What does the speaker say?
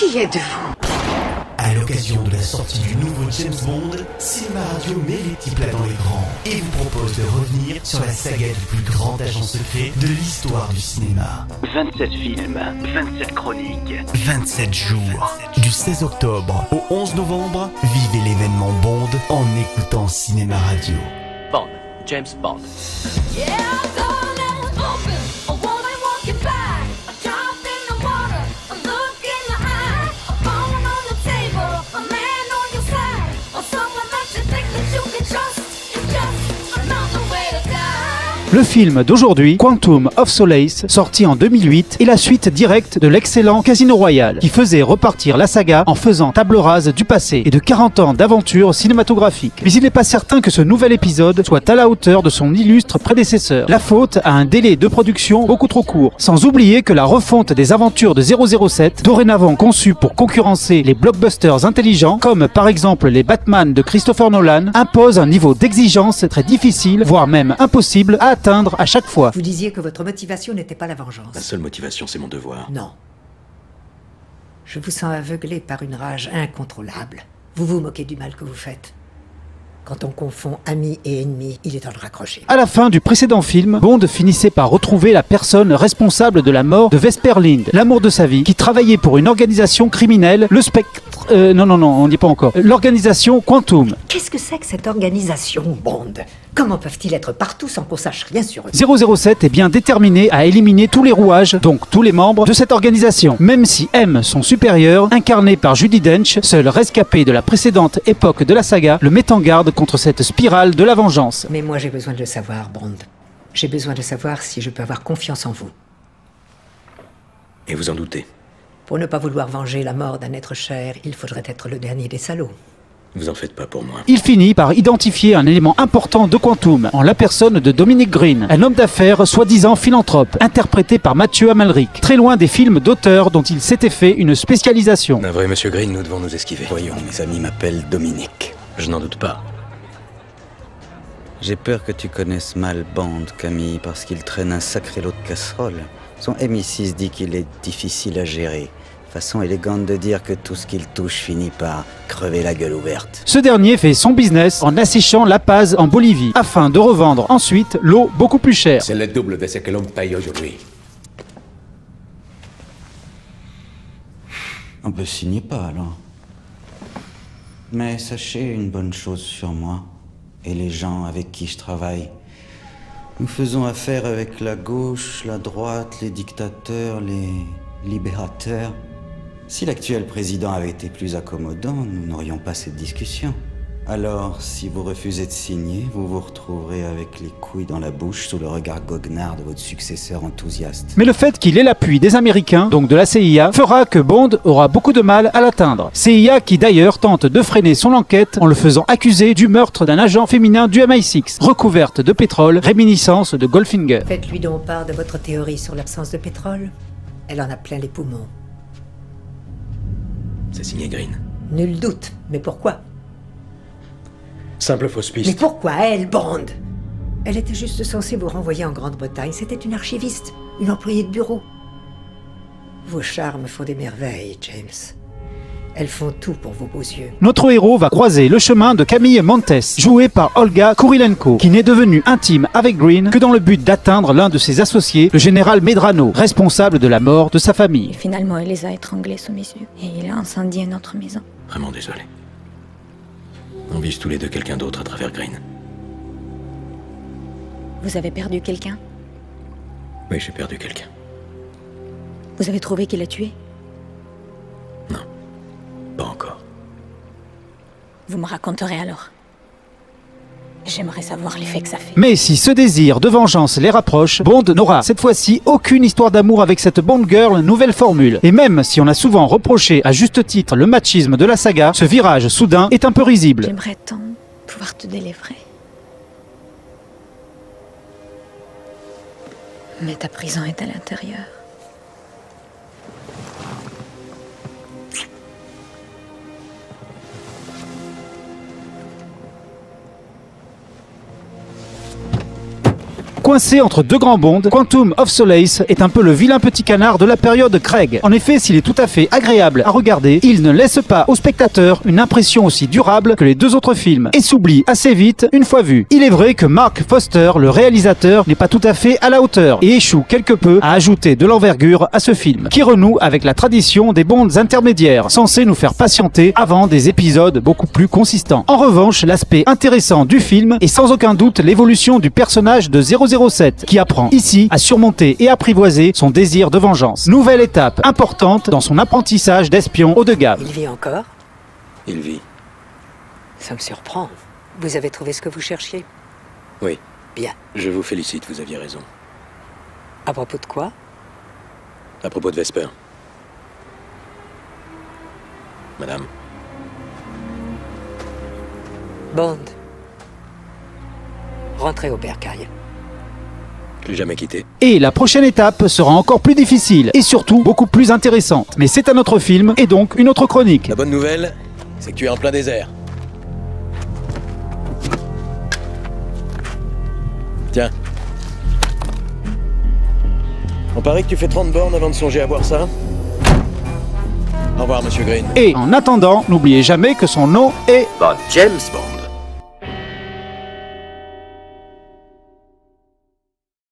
Qui êtes-vous? À l'occasion de la sortie du nouveau James Bond, Cinéma Radio met les petits plats dans les grands et vous propose de revenir sur la saga du plus grand agent secret de l'histoire du cinéma. 27 films, 27 chroniques, 27 jours. Du 16 octobre au 11 novembre, vivez l'événement Bond en écoutant Cinéma Radio. Bond, James Bond. Le film d'aujourd'hui, Quantum of Solace, sorti en 2008, est la suite directe de l'excellent Casino Royale, qui faisait repartir la saga en faisant table rase du passé et de 40 ans d'aventures cinématographiques. Mais il n'est pas certain que ce nouvel épisode soit à la hauteur de son illustre prédécesseur. La faute à un délai de production beaucoup trop court, sans oublier que la refonte des aventures de 007, dorénavant conçue pour concurrencer les blockbusters intelligents, comme par exemple les Batman de Christopher Nolan, impose un niveau d'exigence très difficile, voire même impossible à atteindre à chaque fois. Vous disiez que votre motivation n'était pas la vengeance. Ma seule motivation, c'est mon devoir. Non. Je vous sens aveuglé par une rage incontrôlable. Vous vous moquez du mal que vous faites. Quand on confond amis et ennemis, il est temps de raccrocher. À la fin du précédent film, Bond finissait par retrouver la personne responsable de la mort de Vesper Lynd, l'amour de sa vie, qui travaillait pour une organisation criminelle, le Spectre... non, on n'y est pas encore. L'organisation Quantum. Qu'est-ce que c'est que cette organisation, Bond? Comment peuvent-ils être partout sans qu'on sache rien sur eux? 007 est bien déterminé à éliminer tous les rouages, donc tous les membres de cette organisation. Même si M, son supérieur, incarné par Judi Dench, seul rescapé de la précédente époque de la saga, le met en garde contre cette spirale de la vengeance. Mais moi j'ai besoin de le savoir, Bond. J'ai besoin de savoir si je peux avoir confiance en vous. Et vous en doutez? Pour ne pas vouloir venger la mort d'un être cher, il faudrait être le dernier des salauds. Vous en faites pas pour moi. Il finit par identifier un élément important de Quantum, en la personne de Dominic Green, un homme d'affaires soi-disant philanthrope, interprété par Mathieu Amalric, très loin des films d'auteurs dont il s'était fait une spécialisation. Navré, monsieur Green, nous devons nous esquiver. Voyons, mes amis m'appellent Dominique. Je n'en doute pas. J'ai peur que tu connaisses mal Bond, Camille, parce qu'il traîne un sacré lot de casseroles. Son MI6 dit qu'il est difficile à gérer. Façon élégante de dire que tout ce qu'il touche finit par crever la gueule ouverte. Ce dernier fait son business en asséchant la Paz en Bolivie, afin de revendre ensuite l'eau beaucoup plus chère. C'est le double de ce que l'on paye aujourd'hui. On peut signer pas alors. Mais sachez une bonne chose sur moi et les gens avec qui je travaille. Nous faisons affaire avec la gauche, la droite, les dictateurs, les libérateurs. Si l'actuel président avait été plus accommodant, nous n'aurions pas cette discussion. Alors, si vous refusez de signer, vous vous retrouverez avec les couilles dans la bouche sous le regard goguenard de votre successeur enthousiaste. Mais le fait qu'il ait l'appui des Américains, donc de la CIA, fera que Bond aura beaucoup de mal à l'atteindre. CIA qui d'ailleurs tente de freiner son enquête en le faisant accuser du meurtre d'un agent féminin du MI6, recouverte de pétrole, réminiscence de Goldfinger. Faites-lui donc part de votre théorie sur l'absence de pétrole. Elle en a plein les poumons. C'est signé Green. Nul doute. Mais pourquoi? Simple fausse piste. Mais pourquoi elle, Bond? Elle était juste censée vous renvoyer en Grande-Bretagne. C'était une archiviste, une employée de bureau. Vos charmes font des merveilles, James. Elles font tout pour vos beaux yeux. Notre héros va croiser le chemin de Camille Montes, jouée par Olga Kurilenko, qui n'est devenue intime avec Green que dans le but d'atteindre l'un de ses associés, le général Medrano, responsable de la mort de sa famille. Et finalement, il les a étranglés sous mes yeux. Et il a incendié notre maison. Vraiment désolé. On vise tous les deux quelqu'un d'autre à travers Green. Vous avez perdu quelqu'un? Oui, j'ai perdu quelqu'un. Vous avez trouvé qui l'a tué? Non. Pas encore. Vous me raconterez alors. J'aimerais savoir l'effet que ça fait. Mais si ce désir de vengeance les rapproche, Bond n'aura cette fois-ci aucune histoire d'amour avec cette Bond Girl nouvelle formule. Et même si on a souvent reproché à juste titre le machisme de la saga, ce virage soudain est un peu risible. J'aimerais tant pouvoir te délivrer. Mais ta prison est à l'intérieur. Coincé entre deux grands bonds, Quantum of Solace est un peu le vilain petit canard de la période Craig. En effet, s'il est tout à fait agréable à regarder, il ne laisse pas au spectateur une impression aussi durable que les deux autres films et s'oublie assez vite une fois vu. Il est vrai que Mark Foster, le réalisateur, n'est pas tout à fait à la hauteur et échoue quelque peu à ajouter de l'envergure à ce film, qui renoue avec la tradition des bonds intermédiaires, censés nous faire patienter avant des épisodes beaucoup plus consistants. En revanche, l'aspect intéressant du film est sans aucun doute l'évolution du personnage de 007, qui apprend ici à surmonter et apprivoiser son désir de vengeance. Nouvelle étape importante dans son apprentissage d'espion haut de gamme. Il vit encore? Il vit. Ça me surprend. Vous avez trouvé ce que vous cherchiez? Oui. Bien. Je vous félicite, vous aviez raison. À propos de quoi? À propos de Vesper. Madame. Bond. Rentrez au bercail. Plus jamais quitté. Et la prochaine étape sera encore plus difficile et surtout beaucoup plus intéressante. Mais c'est un autre film et donc une autre chronique. La bonne nouvelle, c'est que tu es en plein désert. Tiens. On parie que tu fais 30 bornes avant de songer à boire ça. Au revoir, Monsieur Green. Et en attendant, n'oubliez jamais que son nom est Bond. James Bond.